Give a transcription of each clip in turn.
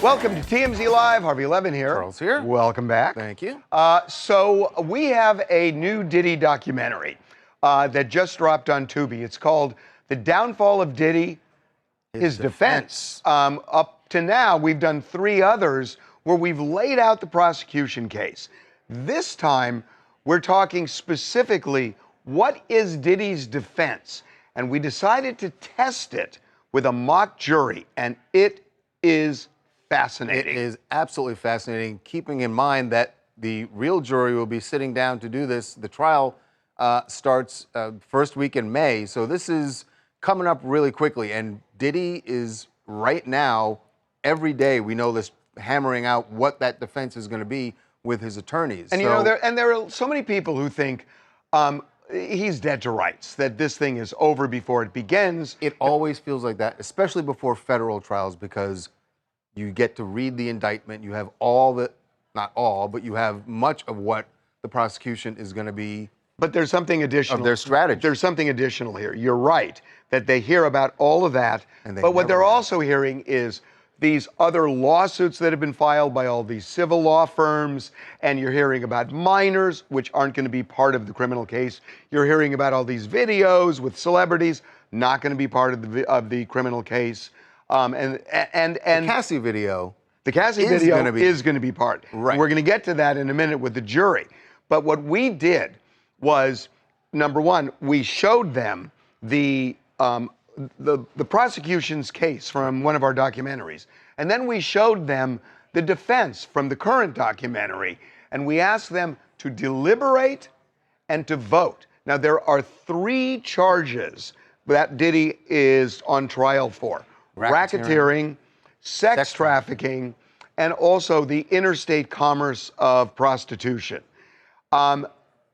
Welcome to TMZ Live. Harvey Levin here. Charles here. Welcome back. Thank you. So we have a new Diddy documentary that just dropped on Tubi. It's called The Downfall of Diddy, His Defense. Up to now, we've done 3 others where we've laid out the prosecution case. This time, we're talking specifically, what is Diddy's defense? And we decided to test it with a mock jury, and it is fascinating. It is absolutely fascinating, keeping in mind that the real jury will be sitting down to do this. The trial starts first week in May, so this is coming up really quickly. And Diddy is right now, every day, we know this, hammering out what that defense is going to be with his attorneys. And you know, there are so many people who think he's dead to rights, that this thing is over before it begins. It always feels like that, especially before federal trials, because you get to read the indictment. You have all the, not all, but you have much of what the prosecution is going to be. But there's something additional. Of their strategy. There's something additional here. You're right that they hear about all of that. But what they're also hearing is these other lawsuits that have been filed by all these civil law firms, and you're hearing about minors, which aren't going to be part of the criminal case. You're hearing about all these videos with celebrities, not going to be part of the criminal case. And the Cassie video. The Cassie video is going to be part. Right. We're going to get to that in a minute with the jury. But what we did was, number one, we showed them the prosecution's case from one of our documentaries. And then we showed them the defense from the current documentary. And we asked them to deliberate and to vote. Now, there are 3 charges that Diddy is on trial for. Racketeering, sex trafficking, and also the interstate commerce of prostitution.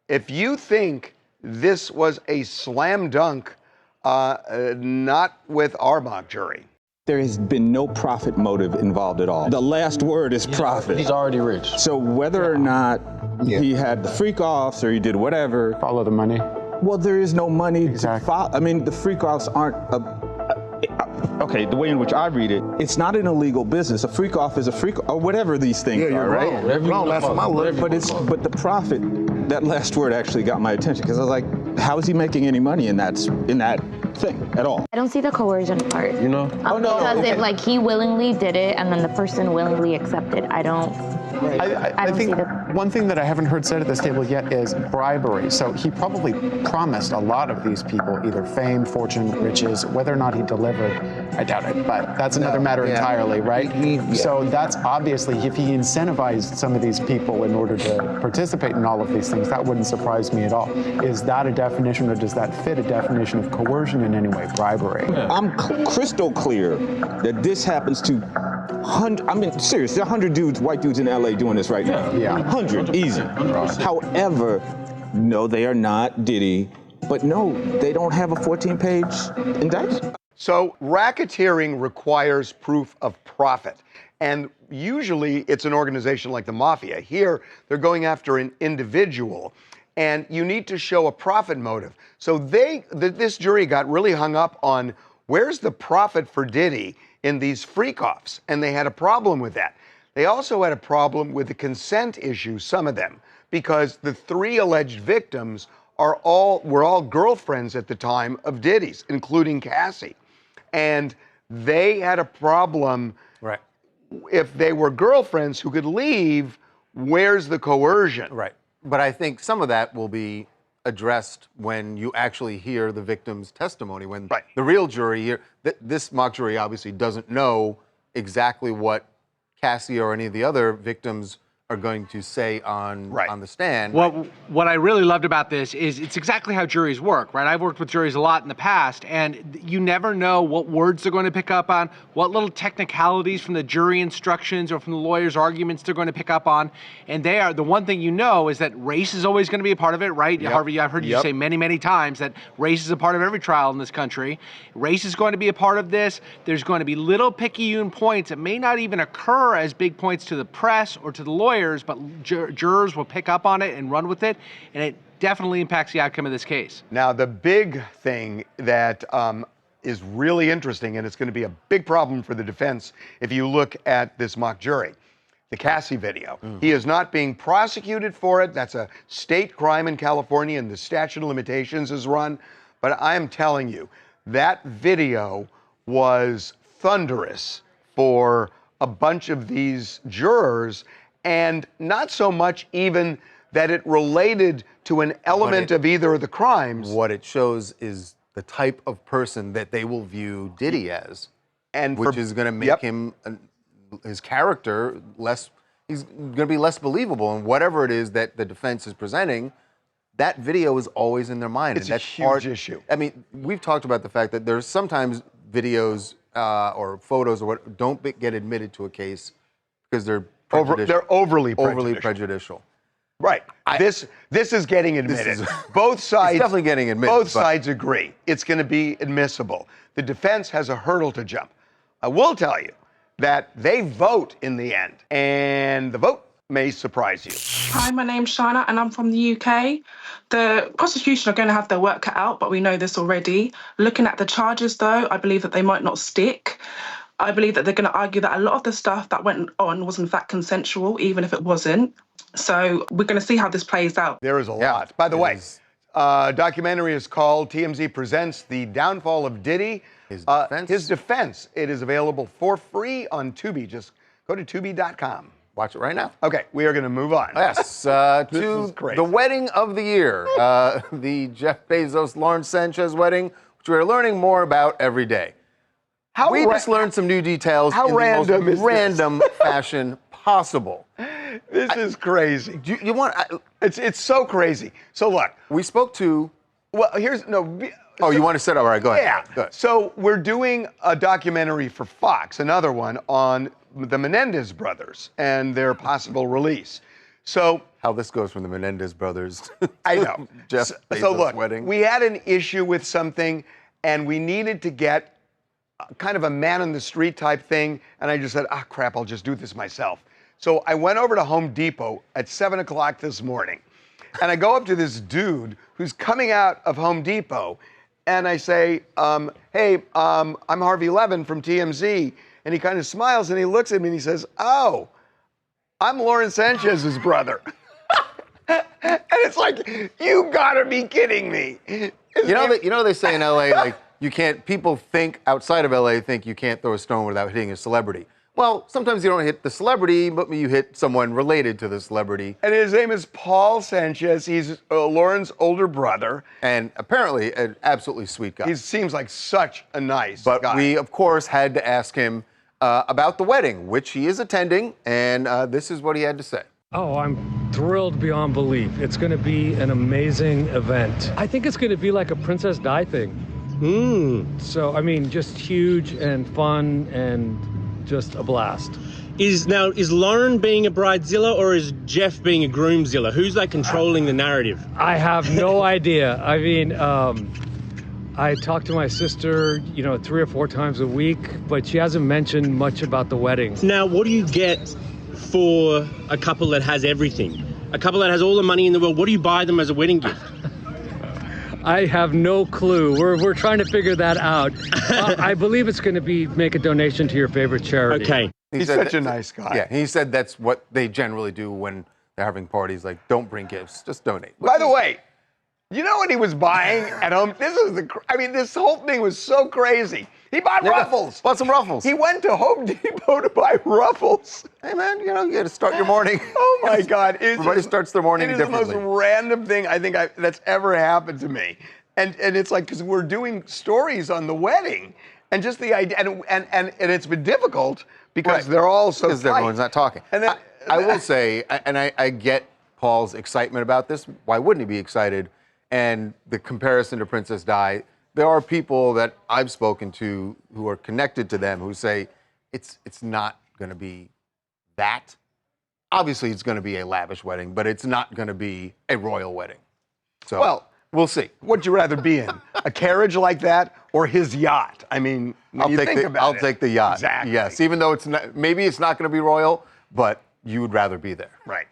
If you think this was a slam dunk, not with our mock jury. There has been no profit motive involved at all. The last word is profit. He's already rich. So whether or not he had the freak-offs or he did whatever. Follow the money. Well, there is no money Exactly. to follow. I mean, the freak-offs aren't okay, the way in which I read it, it's not an illegal business. A freak-off is a freak, or whatever these things are, right? But the profit, that last word actually got my attention, because I was like, how is he making any money in that thing at all? I don't see the coercion part. You know? Because if like he willingly did it and then the person willingly accepted, I don't think one thing that I haven't heard said at this table yet is bribery. So he probably promised a lot of these people either fame, fortune, riches. Whether or not he delivered, I doubt it. But that's another matter entirely, right? So that's obviously, if he incentivized some of these people in order to participate in all of these things, that wouldn't surprise me at all. Is that a definition, or does that fit a definition of coercion in any way? Bribery. I'm crystal clear that this happens to seriously, 100 dudes, white dudes in LA doing this right now. Yeah. 100, easy. However, no, they are not Diddy, but no, they don't have a 14-page indictment. So racketeering requires proof of profit. And usually it's an organization like the mafia. Here, they're going after an individual, and you need to show a profit motive. So this jury got really hung up on, where's the profit for Diddy in these freak-offs? And they had a problem with that. They also had a problem with the consent issue, some of them, because the 3 alleged victims were all girlfriends at the time of Diddy's, including Cassie. And they had a problem. Right. If they were girlfriends who could leave, where's the coercion? Right. But I think some of that will be addressed when you actually hear the victim's testimony, when the real jury here, this mock jury obviously doesn't know exactly what Cassie or any of the other victims are going to say on the stand. Well, what I really loved about this is it's exactly how juries work, right? I've worked with juries a lot in the past, and you never know what words they're going to pick up on, what little technicalities from the jury instructions or from the lawyer's arguments they're going to pick up on. And the one thing you know is that race is always going to be a part of it, right? Yep. Harvey, I've heard you say many, many times that race is a part of every trial in this country. Race is going to be a part of this. There's going to be little picayune points that may not even occur as big points to the press or to the lawyers, but jurors will pick up on it and run with it, and it definitely impacts the outcome of this case. Now, the big thing that is really interesting, and it's going to be a big problem for the defense if you look at this mock jury. The Cassie video. He is not being prosecuted for it. That's a state crime in California, and the statute of limitations is run. But I am telling you, that video was thunderous for a bunch of these jurors, and not so much even that it related to an element of either of the crimes. What it shows is the type of person that they will view Diddy as, and which is going to make him, his character, less, he's going to be less believable. And whatever it is that the defense is presenting, that video is always in their mind. It's and that's a huge issue. I mean, we've talked about the fact that there's sometimes videos or photos or what don't get admitted to a case because they're prejudicial. They're overly prejudicial. Right. This is getting admitted. Both sides. It's definitely getting admitted. Both sides agree. It's going to be admissible. The defense has a hurdle to jump. I will tell you that they vote in the end, and the vote may surprise you. Hi, my name's Shana, and I'm from the UK. The prosecution are going to have their work cut out, but we know this already. Looking at the charges, though, I believe that they might not stick. I believe that they're going to argue that a lot of the stuff that went on was in fact consensual, even if it wasn't. So we're going to see how this plays out. There is a lot. By the way, documentary is called TMZ Presents The Downfall of Diddy. His Defense. It is available for free on Tubi. Just go to Tubi.com. Watch it right now. Okay, we are going to move on. Yes, to the wedding of the year, the Jeff Bezos, Lauren Sanchez wedding, which we're learning more about every day. We just learned some new details in the most random fashion possible. This is crazy. You want? It's so crazy. So look, we spoke to. Well, here's no. Oh, you want to set up? All right, go ahead. Yeah. Go ahead. So we're doing a documentary for Fox, another one on the Menendez brothers and their possible release. So how this goes from the Menendez brothers. I know. Jeff Bezos so look, wedding. We had an issue with something, and we needed to get kind of a man on the street type thing, and I just said, crap, I'll just do this myself. So I went over to Home Depot at 7 o'clock this morning, and I go up to this dude who's coming out of Home Depot, and I say, hey, I'm Harvey Levin from TMZ, and he kind of smiles, and he looks at me, and he says, oh, I'm Lauren Sanchez's brother. And it's like, you gotta be kidding me. You know they say in LA, like, you can't, people think outside of LA think you can't throw a stone without hitting a celebrity. Well, sometimes you don't hit the celebrity, but you hit someone related to the celebrity. And his name is Paul Sanchez. He's Lauren's older brother. And apparently an absolutely sweet guy. He seems like such a nice guy. But we, of course, had to ask him about the wedding, which he is attending, and this is what he had to say. Oh, I'm thrilled beyond belief. It's going to be an amazing event. I think it's going to be like a Princess Di thing. So, I mean, just huge and fun and just a blast. Is Lauren being a bridezilla or is Jeff being a groomzilla? Who's like controlling the narrative? I have no idea. I mean, I talk to my sister, 3 or 4 times a week, but she hasn't mentioned much about the wedding. Now, what do you get for a couple that has everything? A couple that has all the money in the world, what do you buy them as a wedding gift? I have no clue. We're trying to figure that out. I believe it's going to be make a donation to your favorite charity. Okay. He's such a nice guy. Yeah, he said that's what they generally do when they're having parties. Like, don't bring gifts, just donate. By the way, you know what he was buying at home? This whole thing was so crazy. He bought ruffles. Bought some ruffles. He went to Home Depot to buy ruffles. Hey, man, you got to start your morning. Oh, my God. Everybody starts their morning differently. It is the most random thing I think that's ever happened to me. And it's like, because we're doing stories on the wedding, and just the idea, and it's been difficult because they're all so tight. Because everyone's not talking. And then, I will say, and I get Paul's excitement about this. Why wouldn't he be excited? And the comparison to Princess Di, there are people that I've spoken to who are connected to them who say it's not going to be that. Obviously, it's going to be a lavish wedding, but it's not going to be a royal wedding. So, well, we'll see. What'd you rather be in? A carriage like that or his yacht? I mean, I'll take the yacht. Exactly. Yes, even though maybe it's not going to be royal, but you would rather be there. Right.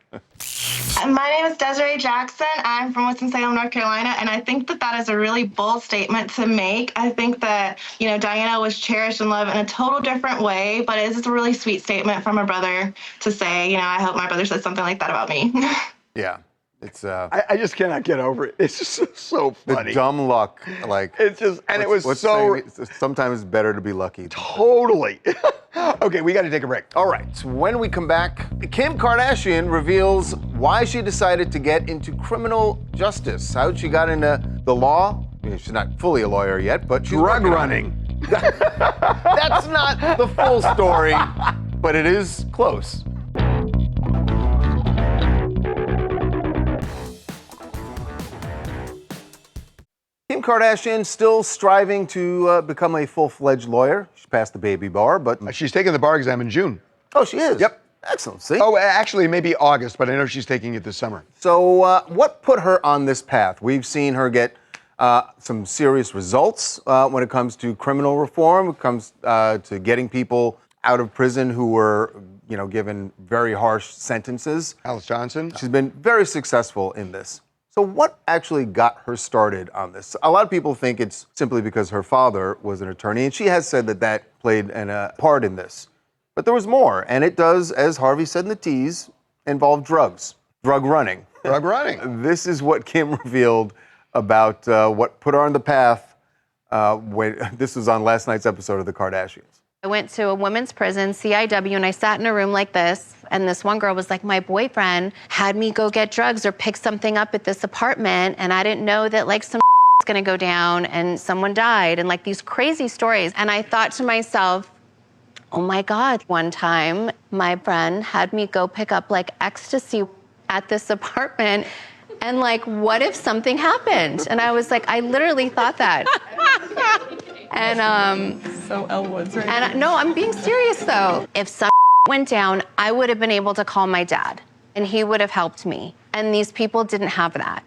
My name is Desiree Jackson. I'm from Winston-Salem, North Carolina, and I think that that is a really bold statement to make. I think that, Diana was cherished and loved in a total different way, but it's just a really sweet statement from a brother to say, I hope my brother says something like that about me. Yeah. It's I just cannot get over it. It's just so funny. the dumb luck, like It's just, and it was so saying, sometimes it's better to be lucky. totally. Okay, we got to take a break. All right, so when we come back, Kim Kardashian reveals why she decided to get into criminal justice, how she got into the law. I mean, she's not fully a lawyer yet, but she's Drug working on running. it. That's not the full story, but it is close. Kim Kardashian still striving to become a full-fledged lawyer. She passed the baby bar, but... She's taking the bar exam in June. Oh, she is? Yep. Excellent, see? Oh, actually, maybe August, but I know she's taking it this summer. So what put her on this path? We've seen her get some serious results when it comes to criminal reform, when it comes to getting people out of prison who were, given very harsh sentences. Alice Johnson. She's been very successful in this. So what actually got her started on this? A lot of people think it's simply because her father was an attorney, and she has said that that played a part in this. But there was more, and it does, as Harvey said in the tease, involve drugs, drug running. Drug running. This is what Kim revealed about what put her on the path when this was on last night's episode of The Kardashians. I went to a women's prison, CIW, and I sat in a room like this, and this one girl was like, my boyfriend had me go get drugs or pick something up at this apartment, and I didn't know that some was gonna go down and someone died, and these crazy stories. And I thought to myself, oh my God, one time my friend had me go pick up ecstasy at this apartment, and what if something happened? And I was like, I literally thought that. And so Elwood's right. And no, I'm being serious though. If some went down, I would have been able to call my dad, and he would have helped me. And these people didn't have that.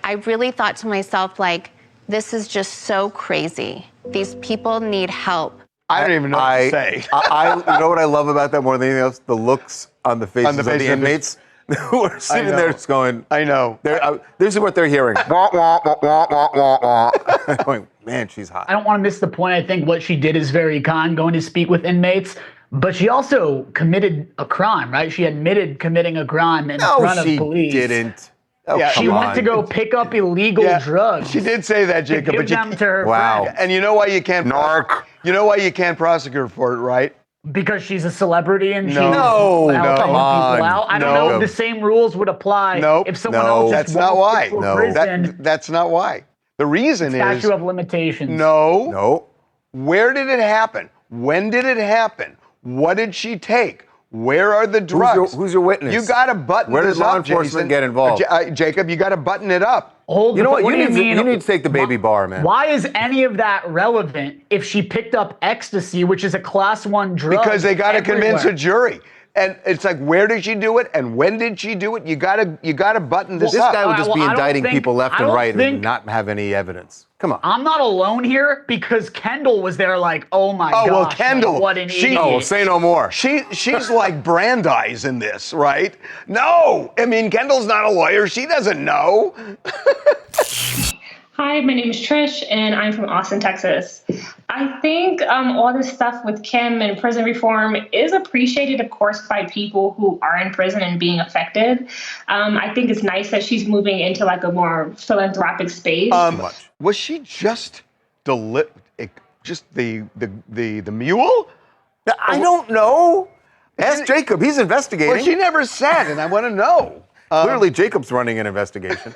I really thought to myself, this is just so crazy. These people need help. I don't even know what to say. You know what I love about that more than anything else? The looks on the faces of the inmates who are sitting there just going, I know. This is what they're hearing. Wah, wah, wah, wah, wah, wah, wah. Going, man, she's hot. I don't want to miss the point. I think what she did is very con, going to speak with inmates. But she also committed a crime, right? She admitted committing a crime in front of police. No, she didn't. Oh, yeah, she went to go pick up illegal drugs. She did say that, Jacob. To give them to her friends. And you know why you can't? You know why you can't prosecute her for it, right? Because she's a celebrity and she's come on. People out. I don't know if the same rules would apply if someone else that's not why. Prison. That's not why. The reason is statute of limitations. No. Where did it happen? When did it happen? What did she take? Where are the drugs? Who's your witness? You got to button Where this does law up, enforcement Jason. get involved? Jacob, you got to button it up. You know what? You need to take the baby bar, man. Why is any of that relevant if she picked up ecstasy, which is a class 1 drug? Because they got to convince a jury. And it's where did she do it and when did she do it? You gotta button this up. This guy would just be indicting people left and right and not have any evidence. Come on. I'm not alone here because Kendall was there oh my gosh. Well, Kendall, what an idiot. Oh, say no more. She's like Brandeis in this, right? No, I mean, Kendall's not a lawyer. She doesn't know. Hi, my name is Trish, and I'm from Austin, Texas. I think all this stuff with Kim and prison reform is appreciated, of course, by people who are in prison and being affected. I think it's nice that she's moving into a more philanthropic space. Was she just the mule? I don't know. Ask Jacob. He's investigating. Well, she never said, and I want to know. Clearly, Jacob's running an investigation.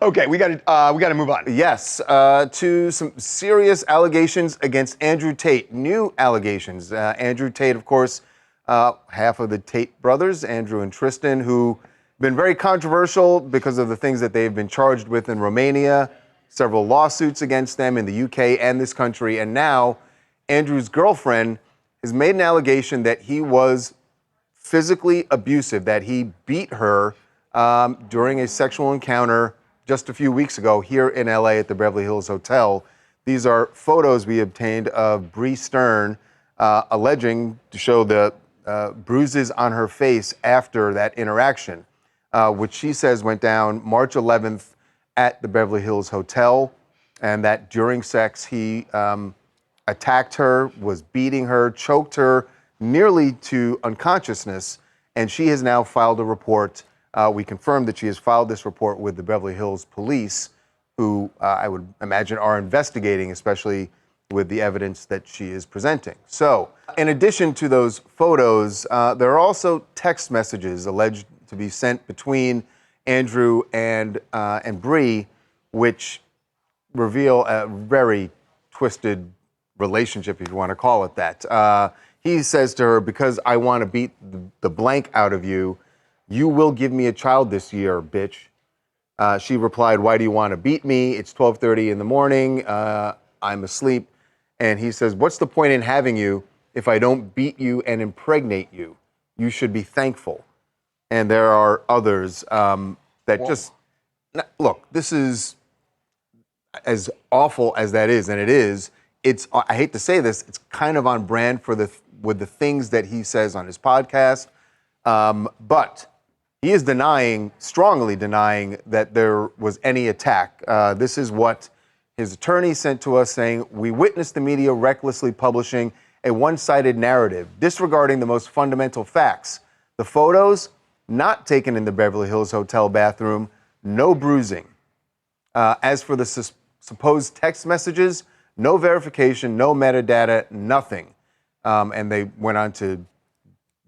Okay, we got to move on. Yes, to some serious allegations against Andrew Tate. New allegations. Andrew Tate, of course, half of the Tate brothers, Andrew and Tristan, who have been very controversial because of the things that they've been charged with in Romania, several lawsuits against them in the UK and this country, and now Andrew's girlfriend has made an allegation that he was physically abusive, that he beat her during a sexual encounter just a few weeks ago here in LA at the Beverly Hills Hotel. These are photos we obtained of Bree Stern alleging to show the bruises on her face after that interaction, which she says went down March 11th at the Beverly Hills Hotel, and that during sex he attacked her, was beating her, choked her nearly to unconsciousness, and she has now filed a report. We confirmed that she has filed this report with the Beverly Hills Police, who I would imagine are investigating, especially with the evidence that she is presenting. So, in addition to those photos, there are also text messages alleged to be sent between Andrew and Bree, which reveal a very twisted relationship, if you want to call it that. He says to her, "Because I want to beat the blank out of you, you will give me a child this year, bitch." She replied, "Why do you want to beat me? It's 12:30 in the morning. I'm asleep." And he says, "What's the point in having you if I don't beat you and impregnate you? You should be thankful." And there are others that just, look, this is as awful as that is, and it is, I hate to say this, it's kind of on brand with the things that he says on his podcast. But he is strongly denying that there was any attack. This is what his attorney sent to us, saying, "We witnessed the media recklessly publishing a one-sided narrative, disregarding the most fundamental facts. The photos, not taken in the Beverly Hills Hotel bathroom, no bruising. As for the supposed text messages, no verification, no metadata, nothing." And they went on to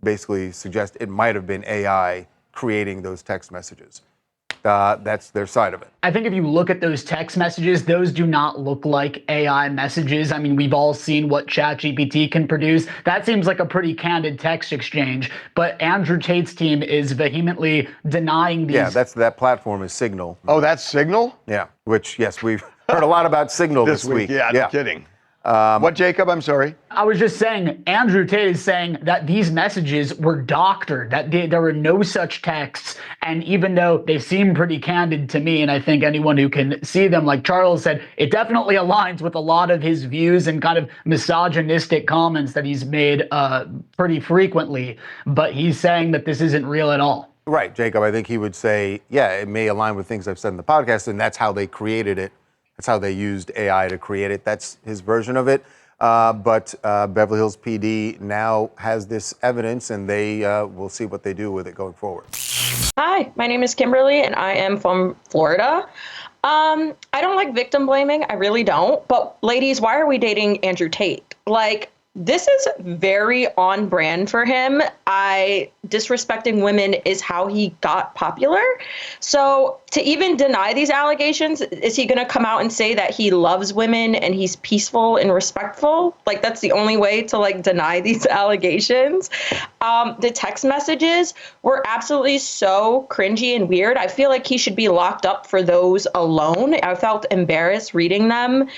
basically suggest it might have been AI creating those text messages. That's their side of it. I think if you look at those text messages, those do not look like AI messages. I mean, we've all seen what ChatGPT can produce. That seems like a pretty candid text exchange. But Andrew Tate's team is vehemently denying these. Yeah, that platform is Signal. Oh, that's Signal? Yeah, which, yes, we've heard a lot about Signal this week. Yeah, no kidding. What, Jacob? I'm sorry. I was just saying, Andrew Tate is saying that these messages were doctored, that there were no such texts. And even though they seem pretty candid to me, and I think anyone who can see them, like Charles said, it definitely aligns with a lot of his views and kind of misogynistic comments that he's made pretty frequently. But he's saying that this isn't real at all. Right, Jacob. I think he would say, yeah, it may align with things I've said in the podcast, and that's how they created it. That's how they used AI to create it. That's his version of it. But Beverly Hills PD now has this evidence, and they will see what they do with it going forward. Hi, my name is Kimberly, and I am from Florida. I don't like victim blaming. I really don't. But ladies, why are we dating Andrew Tate? Like, this is very on brand for him. Disrespecting women is how he got popular. So to even deny these allegations, is he going to come out and say that he loves women and he's peaceful and respectful? Like, that's the only way to deny these allegations. The text messages were absolutely so cringy and weird. I feel like he should be locked up for those alone. I felt embarrassed reading them.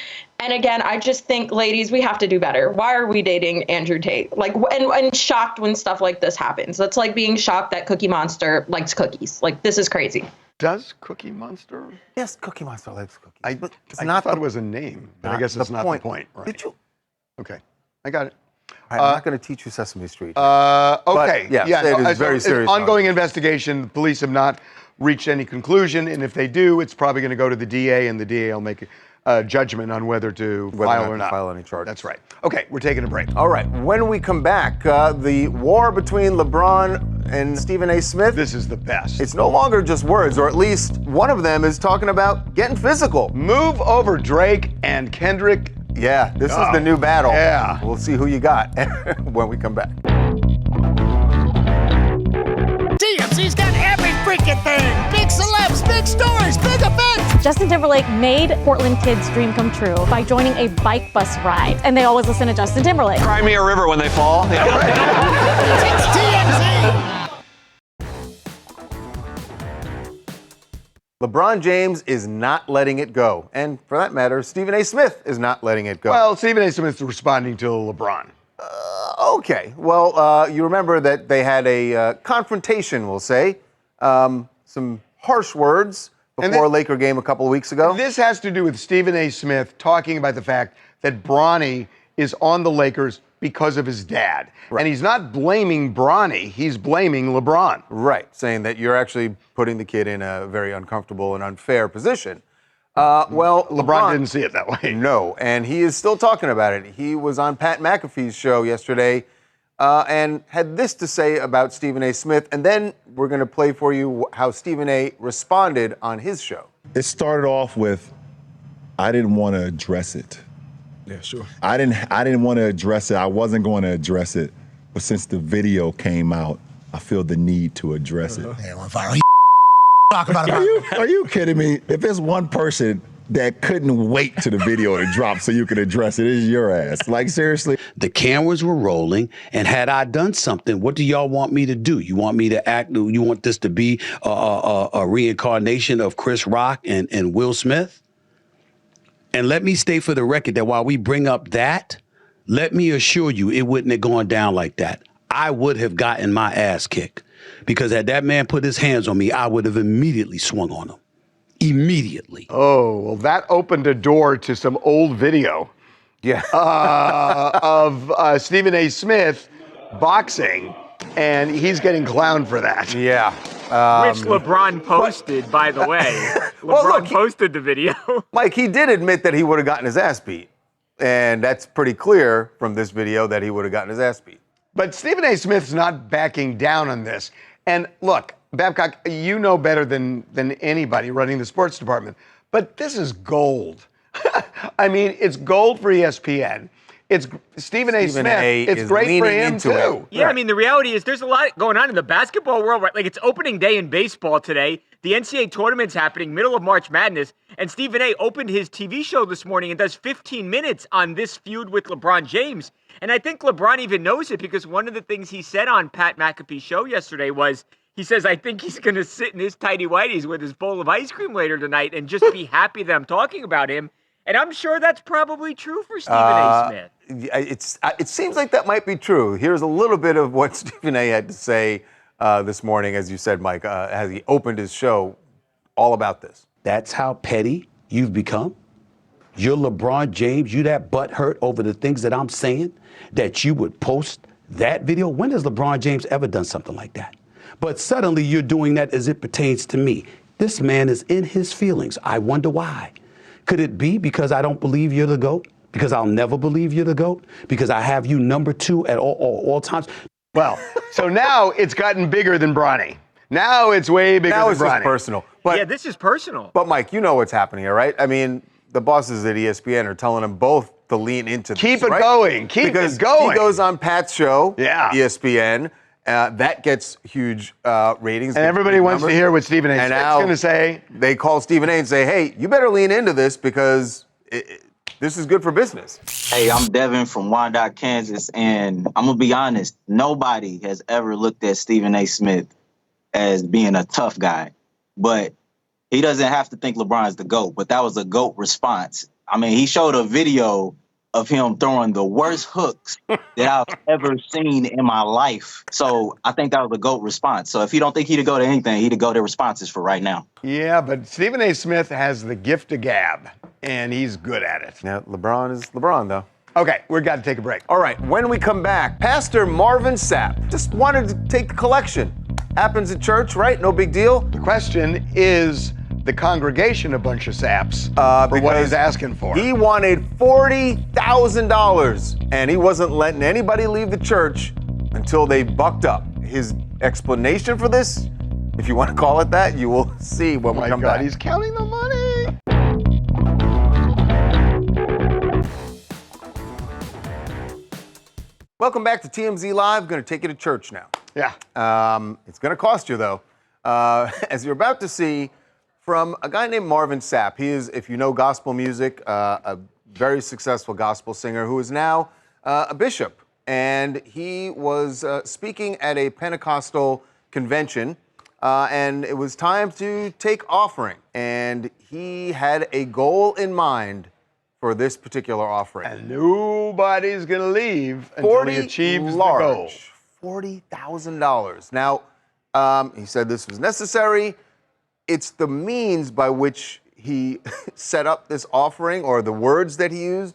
And again, I just think, ladies, we have to do better. Why are we dating Andrew Tate? And shocked when stuff like this happens. That's like being shocked that Cookie Monster likes cookies. This is crazy. Does Cookie Monster? Yes, Cookie Monster likes cookies. I thought it was a name, but I guess it's not the point. Right. Did you? Okay, I got it. I'm not going to teach you Sesame Street. Okay. But, it is very serious. Ongoing investigation. The police have not reached any conclusion, and if they do, it's probably going to go to the DA, and the DA will make judgment on whether to file or not. File any charges. That's right. Okay, we're taking a break. All right. When we come back, the war between LeBron and Stephen A. Smith. This is the best. It's no longer just words, or at least one of them is talking about getting physical. Move over, Drake and Kendrick. Yeah, this is the new battle. Yeah. We'll see who you got when we come back. TMZ's got every freaking thing. Big celebs, big stories, big events. Justin Timberlake made Portland kids' dream come true by joining a bike bus ride. And they always listen to Justin Timberlake. Cry me a river when they fall. Yeah. It's TMZ. LeBron James is not letting it go. And for that matter, Stephen A. Smith is not letting it go. Well, Stephen A. Smith's responding to LeBron. Okay. Well, you remember that they had a confrontation, we'll say. Some harsh words before a Laker game a couple of weeks ago. This has to do with Stephen A. Smith talking about the fact that Bronny is on the Lakers because of his dad. Right. And he's not blaming Bronny, he's blaming LeBron. Right, saying that you're actually putting the kid in a very uncomfortable and unfair position. Well, LeBron didn't see it that way. No, and he is still talking about it. He was on Pat McAfee's show yesterday and had this to say about Stephen A. Smith, and then we're going to play for you how Stephen A. responded on his show. It started off with, I didn't want to address it. Yeah, sure. I didn't want to address it. I wasn't going to address it, but since the video came out, I feel the need to address it. Hey, on fire. Talk about it. Are you kidding me? If there's one person that couldn't wait to the video to drop so you could address it, it's your ass. Like, seriously? The cameras were rolling, and had I done something, what do y'all want me to do? You want me to act, you want this to be a reincarnation of Chris Rock and Will Smith? And let me state for the record that while we bring up that, let me assure you it wouldn't have gone down like that. I would have gotten my ass kicked. Because had that man put his hands on me, I would have immediately swung on him. Immediately. Oh, well, that opened a door to some old video. Yeah. Of Stephen A. Smith boxing, and he's getting clowned for that. Yeah. Which LeBron posted, by the way. LeBron posted the video. Mike, he did admit that he would have gotten his ass beat. And that's pretty clear from this video that he would have gotten his ass beat. But Stephen A. Smith's not backing down on this. And look, Babcock, you know better than anybody running the sports department, but this is gold. I mean, it's gold for ESPN. It's Stephen A. Smith. It's great for him, too. Yeah, I mean, the reality is there's a lot going on in the basketball world, right? Like, it's opening day in baseball today. The NCAA tournament's happening, middle of March Madness, and Stephen A. opened his TV show this morning and does 15 minutes on this feud with LeBron James. And I think LeBron even knows it because one of the things he said on Pat McAfee's show yesterday was, he says, I think he's going to sit in his tighty-whities with his bowl of ice cream later tonight and just be happy that I'm talking about him. And I'm sure that's probably true for Stephen A. Smith. It seems like that might be true. Here's a little bit of what Stephen A. had to say this morning, as you said, Mike, as he opened his show, all about this. That's how petty you've become? You're LeBron James, you that butthurt over the things that I'm saying, that you would post that video? When has LeBron James ever done something like that? But suddenly you're doing that as it pertains to me. This man is in his feelings. I wonder why. Could it be because I don't believe you're the GOAT? Because I'll never believe you're the GOAT? Because I have you number 2 at all times? Well, so now it's gotten bigger than Bronny. Now it's way bigger than Bronny. Now it's just personal. But, yeah, this is personal. But, Mike, you know what's happening here, right? I mean, the bosses at ESPN are telling them both to lean into this, Keep it right? going. Keep because it going. He goes on Pat's show, yeah. ESPN. That gets huge ratings. And everybody wants to hear what Stephen A. Smith's going to say. They call Stephen A. and say, hey, you better lean into this because this is good for business. Hey, I'm Devin from Wyandotte, Kansas, and I'm going to be honest, nobody has ever looked at Stephen A. Smith as being a tough guy. But he doesn't have to think LeBron's the GOAT, but that was a GOAT response. I mean, he showed a video of him throwing the worst hooks that I've ever seen in my life. So I think that was a GOAT response. So if you don't think he'd go to anything, he'd go to responses for right now. Yeah, but Stephen A. Smith has the gift of gab, and he's good at it. Yeah, LeBron is LeBron, though. Okay, we've got to take a break. All right, when we come back, Pastor Marvin Sapp just wanted to take the collection. Happens at church, right? No big deal. The question is the congregation a bunch of saps for what he's asking for. He wanted $40,000, and he wasn't letting anybody leave the church until they bucked up. His explanation for this, if you want to call it that, you will see when we come back. He's counting the money. Welcome back to TMZ Live. Going to take you to church now. Yeah. It's going to cost you, though. As you're about to see, from a guy named Marvin Sapp. He is, if you know gospel music, a very successful gospel singer who is now a bishop. And he was speaking at a Pentecostal convention, and it was time to take offering. And he had a goal in mind for this particular offering. And nobody's going to leave until he achieves the goal. $40,000. Now, he said this was necessary. It's the means by which he set up this offering, or the words that he used,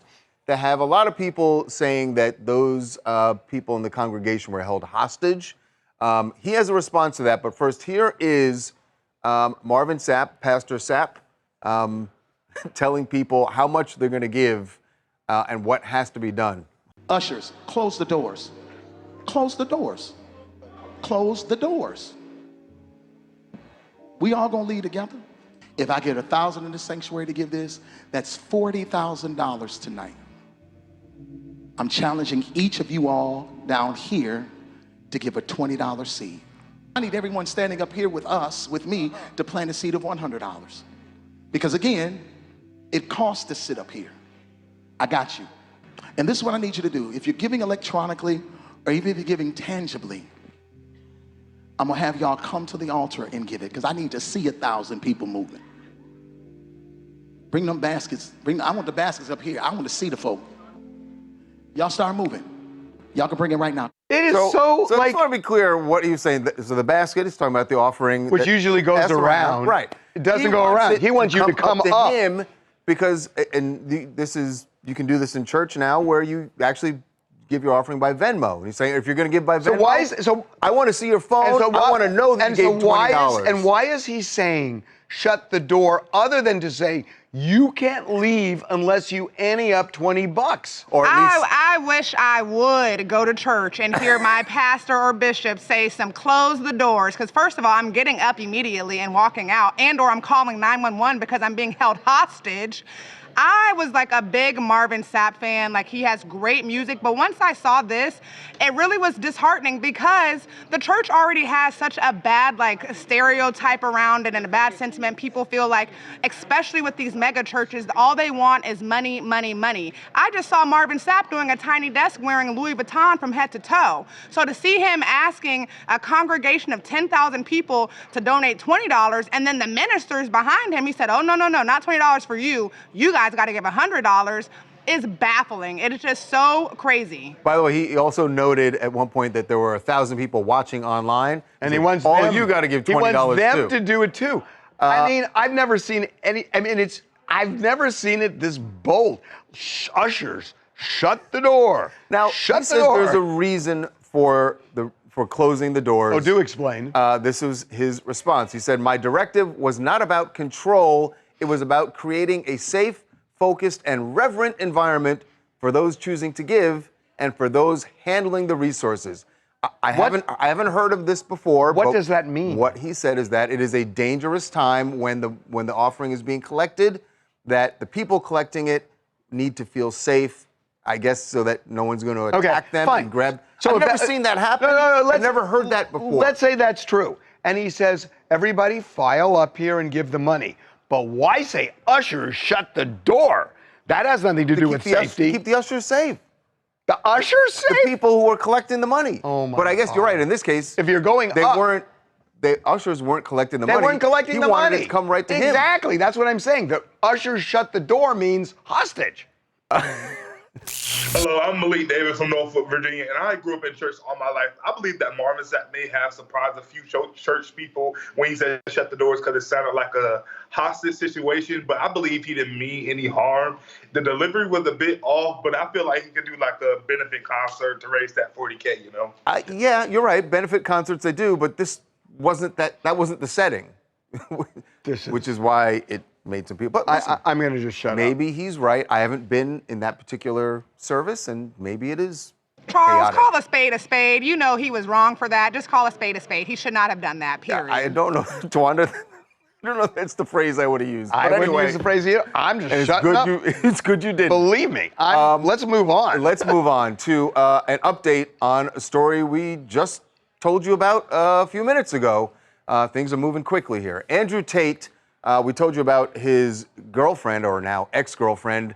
that have a lot of people saying that those people in the congregation were held hostage. He has a response to that, but first, here is Marvin Sapp, Pastor Sapp, telling people how much they're going to give and what has to be done. Ushers, close the doors. Close the doors. Close the doors. We all gonna leave together. If I get 1,000 in the sanctuary to give this, that's $40,000 tonight. I'm challenging each of you all down here to give a $20 seed. I need everyone standing up here with us, with me, to plant a seed of $100. Because again, it costs to sit up here. I got you. And this is what I need you to do. If you're giving electronically, or even if you're giving tangibly, I'm gonna have y'all come to the altar and give it, because I need to see 1,000 people moving. Bring them baskets. I want the baskets up here. I want to see the folk. Y'all start moving. Y'all can bring it right now. It is so I like, just want to be clear what he was saying. So the basket is talking about the offering, which usually goes around. Right. It doesn't go around. He wants you to come up to him, because this is, you can do this in church now, where you actually give your offering by Venmo. And he's saying, if you're going to give by Venmo, I want to see your phone. I want to know that you gave $20. And why is he saying shut the door, other than to say you can't leave unless you ante up $20? Or at least I wish I would go to church and hear my pastor or bishop say some close the doors. Because first of all, I'm getting up immediately and walking out, and or I'm calling 911 because I'm being held hostage. I was like a big Marvin Sapp fan. Like, he has great music. But once I saw this, it really was disheartening, because the church already has such a bad like stereotype around it and a bad sentiment. People feel like, especially with these mega churches, all they want is money, money, money. I just saw Marvin Sapp doing a tiny desk wearing Louis Vuitton from head to toe. So to see him asking a congregation of 10,000 people to donate $20, and then the ministers behind him, he said, oh, no, not $20 for you. You guys got to give $100, is baffling. It is just so crazy. By the way, he also noted at one point that there were 1,000 people watching online, and he wants all them, you got to give $20 he wants them too. to do it too. I mean, I've never seen any. I mean, I've never seen it this bold. Ushers, shut the door. Now, shut he the door. says there's a reason for closing the doors. Oh, do explain. This was his response. He said, my directive was not about control. It was about creating a safe, focused, and reverent environment for those choosing to give and for those handling the resources. I haven't heard of this before. What does that mean? What he said is that it is a dangerous time when the offering is being collected, that the people collecting it need to feel safe, I guess, so that no one's going to attack them and grab. So I've never seen that happen. No, I've never heard that before. Let's say that's true. And he says, everybody file up here and give the money. But why say ushers shut the door? That has nothing to do with safety. Keep the ushers safe. The ushers safe? The people who are collecting the money. Oh my But I guess God. You're right. In this case, if you're going the ushers weren't collecting the money. They weren't collecting the money. He wanted it to come right to him. Exactly. That's what I'm saying. The ushers shut the door means hostage. Hello, I'm Malik David from Norfolk, Virginia, and I grew up in church all my life. I believe that Marvin Sapp may have surprised a few church people when he said shut the doors, because it sounded like a hostage situation, but I believe he didn't mean any harm. The delivery was a bit off, but I feel like he could do like a benefit concert to raise that $40K, you know? Yeah, you're right. Benefit concerts they do, but this wasn't that wasn't the setting, which is why it made some people. But listen, I'm going to just shut up. Maybe he's right. I haven't been in that particular service, and maybe it is Charles, chaotic. call a spade a spade. You know he was wrong for that. Just call a spade a spade. He should not have done that, period. I don't know, Tawanda. I don't know if that's the phrase I would have used. I But wouldn't anyway, use the phrase either. I'm just shutting up. It's good you did. Believe me. Let's move on. Let's move on to an update on a story we just told you about a few minutes ago. Things are moving quickly here. Andrew Tate, we told you about his girlfriend, or now ex-girlfriend,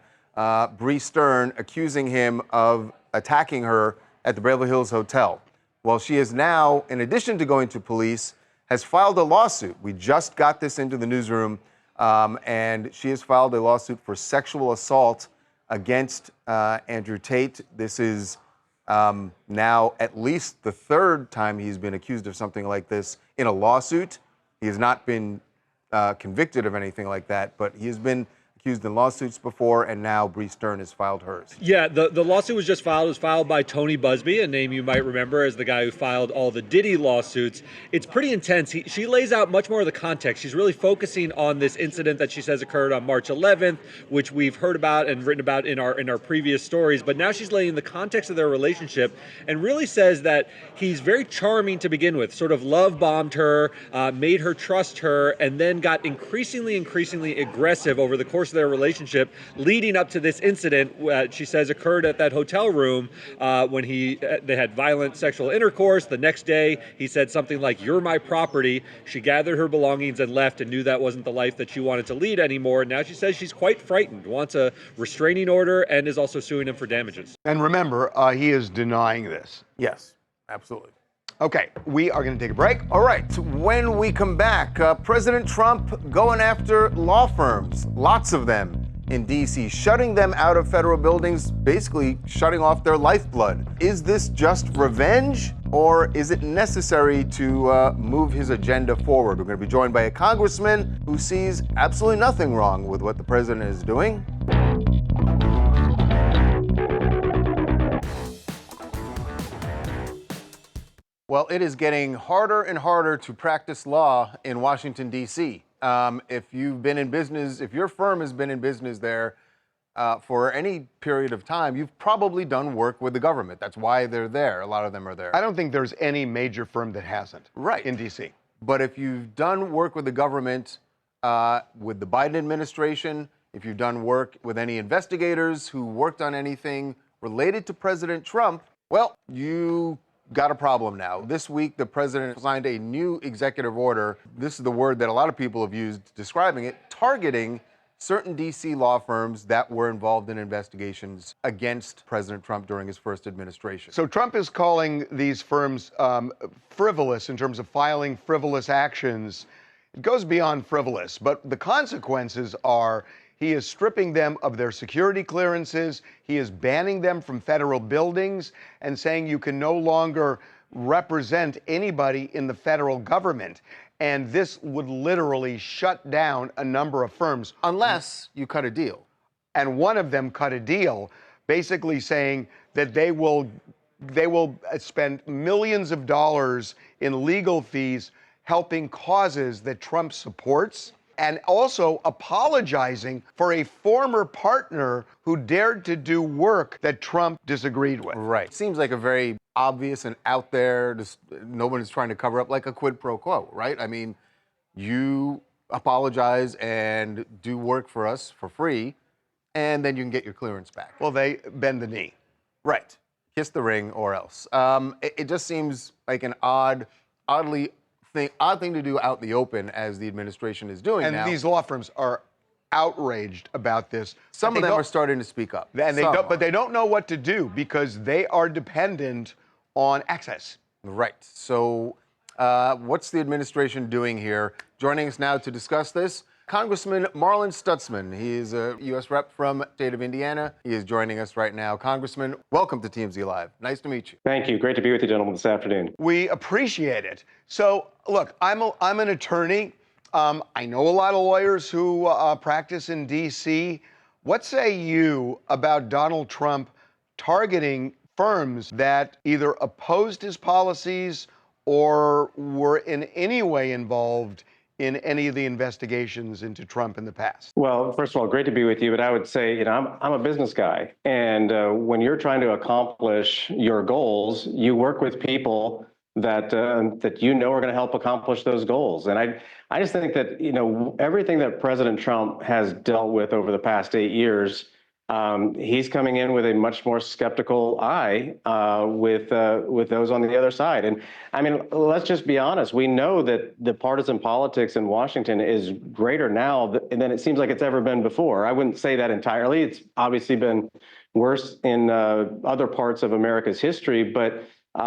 Bree Stern, accusing him of attacking her at the Beverly Hills Hotel. Well, she is now, in addition to going to police, has filed a lawsuit. We just got this into the newsroom, and she has filed a lawsuit for sexual assault against Andrew Tate. This is now at least the third time he's been accused of something like this in a lawsuit. He has not been convicted of anything like that, but he has been accused in lawsuits before, and now Bree Stern has filed hers. Yeah, the lawsuit was just filed. It was filed by Tony Busby, a name you might remember as the guy who filed all the Diddy lawsuits. It's pretty intense. She lays out much more of the context. She's really focusing on this incident that she says occurred on March 11th, which we've heard about and written about in our previous stories. But now she's laying the context of their relationship and really says that he's very charming to begin with, sort of love bombed her, made her trust her, and then got increasingly aggressive over the course of their relationship, leading up to this incident she says occurred at that hotel room when they had violent sexual intercourse. The next day, he said something like, "You're my property." She gathered her belongings and left and knew that wasn't the life that she wanted to lead anymore. Now she says she's quite frightened, wants a restraining order, and is also suing him for damages. And remember, he is denying this. Yes, absolutely. Okay, we are going to take a break. All right, when we come back, President Trump going after law firms, lots of them in D.C., shutting them out of federal buildings, basically shutting off their lifeblood. Is this just revenge, or is it necessary to move his agenda forward? We're going to be joined by a congressman who sees absolutely nothing wrong with what the president is doing. Well, it is getting harder and harder to practice law in Washington, D.C. If you've been in business, if your firm has been in business there for any period of time, you've probably done work with the government. That's why they're there. A lot of them are there. I don't think there's any major firm that hasn't. Right. In D.C. But if you've done work with the government, with the Biden administration, if you've done work with any investigators who worked on anything related to President Trump, well, you got a problem now. This week, the president signed a new executive order. This is the word that a lot of people have used describing it, targeting certain D.C. law firms that were involved in investigations against President Trump during his first administration. So Trump is calling these firms frivolous in terms of filing frivolous actions. It goes beyond frivolous, but the consequences are he is stripping them of their security clearances. He is banning them from federal buildings and saying you can no longer represent anybody in the federal government. And this would literally shut down a number of firms. Unless you cut a deal. And one of them cut a deal, basically saying that they will spend millions of dollars in legal fees helping causes that Trump supports, and also apologizing for a former partner who dared to do work that Trump disagreed with. Right. Seems like a very obvious and out there, just no one is trying to cover up, like a quid pro quo, right? I mean, you apologize and do work for us for free, and then you can get your clearance back. Well, they bend the knee. Right. Kiss the ring or else. It just seems like an odd thing to do out in the open, as the administration is doing now. And these law firms are outraged about this. Some of them are starting to speak up. And but they don't know what to do because they are dependent on access. Right. So what's the administration doing here? Joining us now to discuss this, Congressman Marlin Stutzman. He is a U.S. rep from the state of Indiana. He is joining us right now. Congressman, welcome to TMZ Live. Nice to meet you. Thank you. Great to be with you, gentlemen, this afternoon. We appreciate it. So, look, I'm an attorney. I know a lot of lawyers who practice in D.C. What say you about Donald Trump targeting firms that either opposed his policies or were in any way involved in any of the investigations into Trump in the past? Well, first of all, great to be with you. But I would say, I'm a business guy. And when you're trying to accomplish your goals, you work with people that you know are going to help accomplish those goals. And I just think that, everything that President Trump has dealt with over the past 8 years, he's coming in with a much more skeptical eye with those on the other side. And I mean, let's just be honest. We know that the partisan politics in Washington is greater now than it seems like it's ever been before. I wouldn't say that entirely. It's obviously been worse in other parts of America's history, but the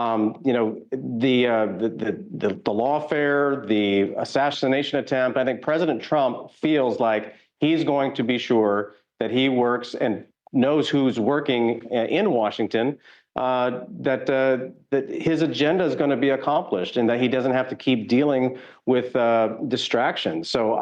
lawfare, the assassination attempt, I think President Trump feels like he's going to be sure that he works and knows who's working in Washington that his agenda is going to be accomplished, and that he doesn't have to keep dealing with distractions. So,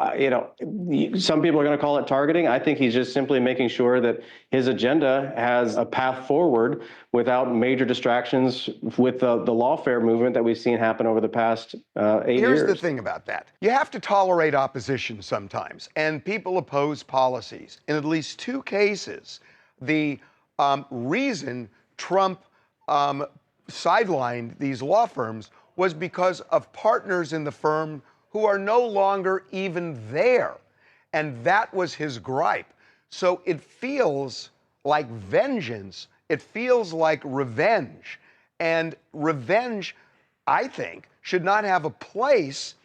some people are going to call it targeting. I think he's just simply making sure that his agenda has a path forward without major distractions with the lawfare movement that we've seen happen over the past 8 years. Here's the thing about that. You have to tolerate opposition sometimes, and people oppose policies. In at least 2 cases, the reason Trump sidelined these law firms was because of partners in the firm who are no longer even there. And that was his gripe. So it feels like vengeance. It feels like revenge. And revenge, I think, should not have a place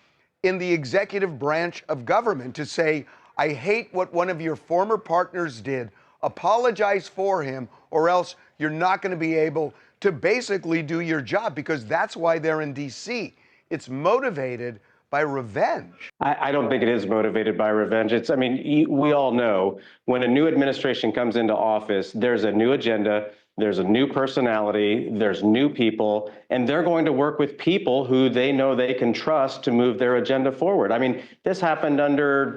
in the executive branch of government to say, I hate what one of your former partners did. Apologize for him, or else you're not going to be able to basically do your job, because that's why they're in D.C. It's motivated by revenge. I don't think it is motivated by revenge. We all know when a new administration comes into office, there's a new agenda, there's a new personality, there's new people, and they're going to work with people who they know they can trust to move their agenda forward. This happened under,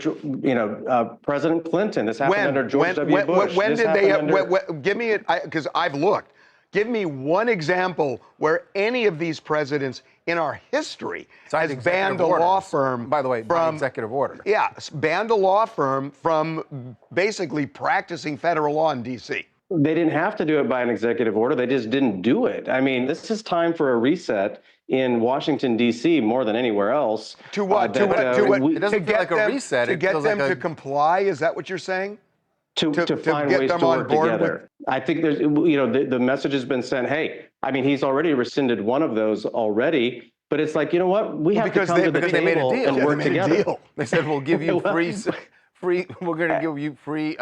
President Clinton. This happened under George W. Bush. When did they? Give me it, because I've looked. Give me one example where any of these presidents in our history has banned a law firm. By the way, from executive order. Yeah, banned a law firm from basically practicing federal law in D.C. They didn't have to do it by an executive order. They just didn't do it. This is time for a reset in Washington, D.C. more than anywhere else. To what? It doesn't feel like a reset. To get them to comply? Is that what you're saying? To find get ways them to on work board together. I think there's, the message has been sent, hey, he's already rescinded one of those already, but it's like, you know what? We have to come to the table and work together. They said, we'll give you we're going to give you free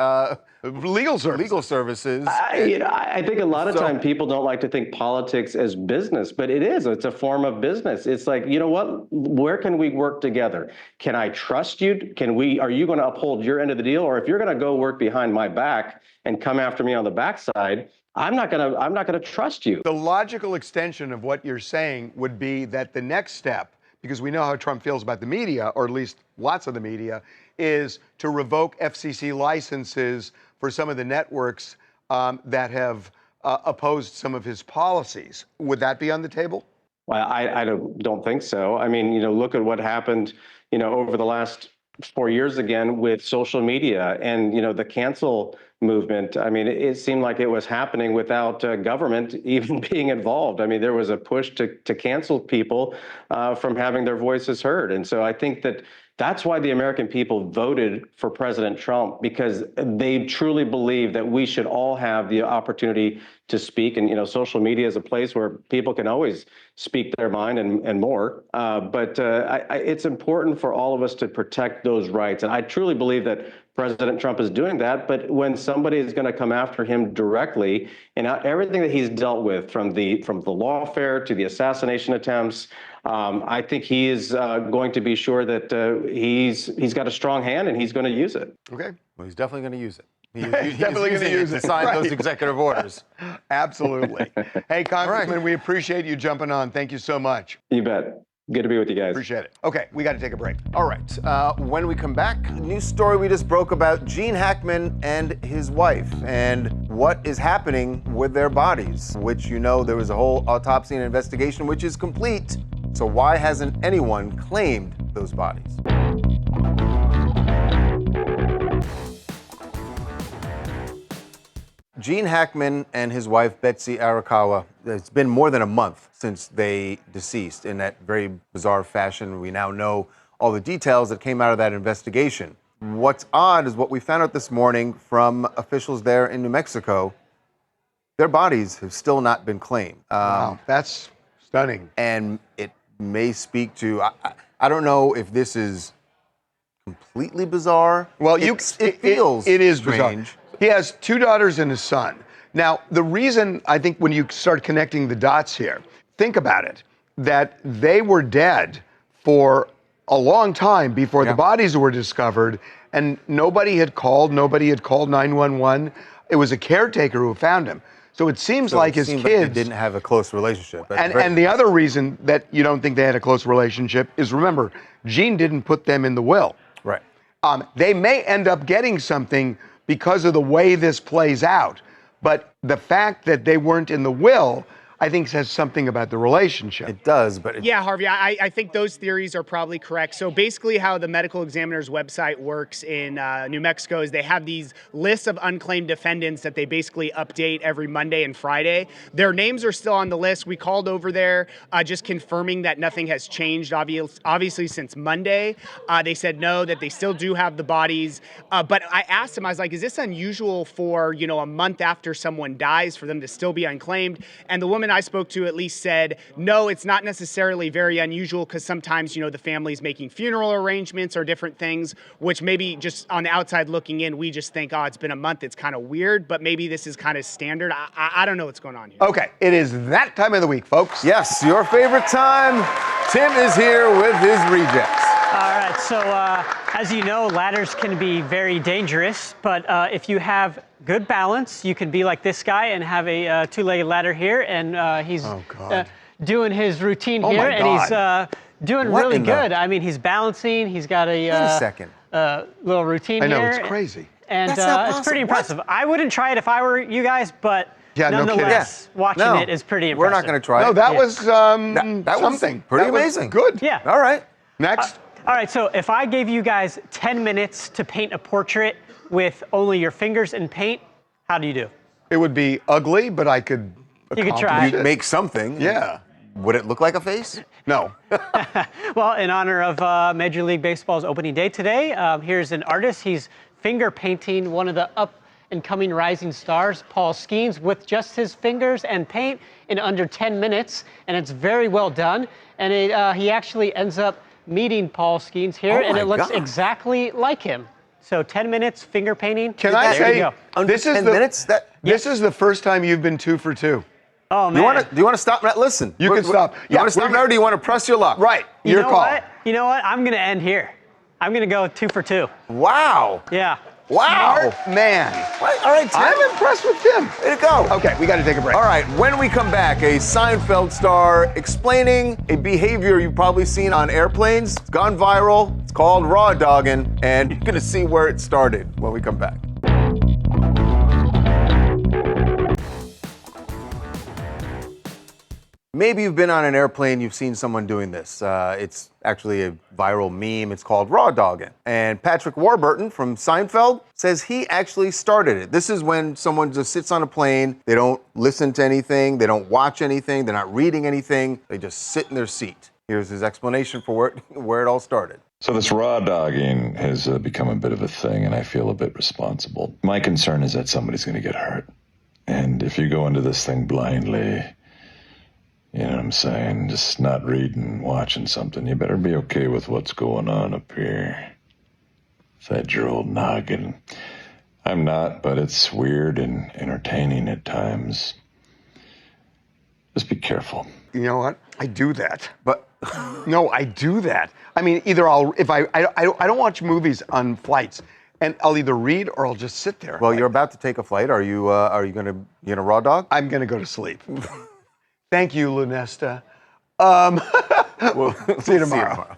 legal services. I think a lot of time people don't like to think politics as business, but it is. It's a form of business. It's like, you know what? Where can we work together? Can I trust you? Are you going to uphold your end of the deal? Or if you're going to go work behind my back and come after me on the backside, I'm not gonna trust you. The logical extension of what you're saying would be that the next step, because we know how Trump feels about the media, or at least lots of the media, is to revoke FCC licenses for some of the networks that have opposed some of his policies. Would that be on the table? Well, I don't think so. Look at what happened, over the last 4 years again with social media and, the cancel movement. It seemed like it was happening without government even being involved. There was a push to cancel people from having their voices heard. And so I think that's why the American people voted for President Trump, because they truly believe that we should all have the opportunity to speak. And, social media is a place where people can always speak their mind and more. But it's important for all of us to protect those rights. And I truly believe that President Trump is doing that. But when somebody is going to come after him directly, and everything that he's dealt with, from the lawfare to the assassination attempts, I think he is going to be sure that he's got a strong hand and he's going to use it. Okay. Well, he's definitely going to use it. He's definitely going to use it to sign those executive orders. Absolutely. Hey, Congressman, we appreciate you jumping on. Thank you so much. You bet. Good to be with you guys. Appreciate it. Okay, we got to take a break. All right. When we come back, a news story we just broke about Gene Hackman and his wife and what is happening with their bodies, which there was a whole autopsy and investigation, which is complete. So why hasn't anyone claimed those bodies? Gene Hackman and his wife, Betsy Arakawa, it's been more than a month since they deceased in that very bizarre fashion. We now know all the details that came out of that investigation. What's odd is what we found out this morning from officials there in New Mexico. Their bodies have still not been claimed. Wow, that's stunning. And it may speak to, I don't know if this is completely bizarre. Well, it feels it is strange. Bizarre. He has 2 daughters and a son. Now, the reason I think when you start connecting the dots here, think about it, that they were dead for a long time before the bodies were discovered, and nobody had called 911. It was a caretaker who found him. So it seems So like it his seemed kids like they didn't have a close relationship. And the other reason that you don't think they had a close relationship is, remember, Gene didn't put them in the will. Right. They may end up getting something because of the way this plays out, but the fact that they weren't in the will, I think, says something about the relationship. It does, but Yeah, Harvey, I think those theories are probably correct. So basically how the medical examiner's website works in New Mexico is they have these lists of unclaimed defendants that they basically update every Monday and Friday. Their names are still on the list. We called over there just confirming that nothing has changed, obviously, since Monday. They said no, that they still do have the bodies. But I asked them, I was like, is this unusual for, a month after someone dies for them to still be unclaimed? And the woman I spoke to at least said, no, it's not necessarily very unusual because sometimes, the family's making funeral arrangements or different things, which maybe just on the outside looking in, we just think, oh, it's been a month. It's kind of weird, but maybe this is kind of standard. I don't know what's going on here. Okay, it is that time of the week, folks. Yes, your favorite time. Tim is here with his rejects. All right, so as you know, ladders can be very dangerous, but if you have good balance, you can be like this guy and have a two-legged ladder here, and he's doing his routine here, and he's doing really good. I mean, he's balancing. He's got a, Wait a second. Little routine here. I know, it's crazy. And it's pretty impressive. I wouldn't try it if I were you guys, but nonetheless, watching it is pretty impressive. We're not going to try it. No, that was that something. Was pretty that was amazing. Good. Yeah. All right. Next. All right, so if I gave you guys 10 minutes to paint a portrait with only your fingers and paint, how do you do? It would be ugly, but I could. You could try. You'd make something. Yeah. Would it look like a face? No. Well, in honor of Major League Baseball's opening day today, here's an artist. He's finger painting one of the up-and-coming rising stars, Paul Skeens, with just his fingers and paint in under 10 minutes, and it's very well done. And he actually ends up meeting Paul Skeens here, and it looks exactly like him. So 10 minutes, finger painting. Can I say, this is 10 minutes? This is the first time you've been 2 for 2. Oh, man. Do you want to stop? Listen. You can stop. You want to stop now, or do you want to press your luck? Right. Your call. What? You know what? I'm going to end here. I'm going to go 2 for 2. Wow. Yeah. Wow. Smart man. All right, Tim. I'm impressed with Tim. Way to go. Okay, we got to take a break. All right, when we come back, a Seinfeld star explaining a behavior you've probably seen on airplanes. It's gone viral. It's called raw dogging, and you're going to see where it started when we come back. Maybe you've been on an airplane, you've seen someone doing this. It's actually a viral meme. It's called raw dogging. And Patrick Warburton from Seinfeld says he actually started it. This is when someone just sits on a plane, they don't listen to anything, they don't watch anything, they're not reading anything, they just sit in their seat. Here's his explanation for where it all started. So this raw dogging has become a bit of a thing, and I feel a bit responsible. My concern is that somebody's going to get hurt. And if you go into this thing blindly, you know what I'm saying? Just not reading, watching something. You better be okay with what's going on up here. It's that your old noggin. I'm not, but it's weird and entertaining at times. Just be careful. You know what? I do that. But no, I do that. I mean, either I don't watch movies on flights, and I'll either read or I'll just sit there. Well, you're about to take a flight. Are you gonna raw dog? I'm gonna go to sleep. Thank you, Lunesta. We'll see you tomorrow.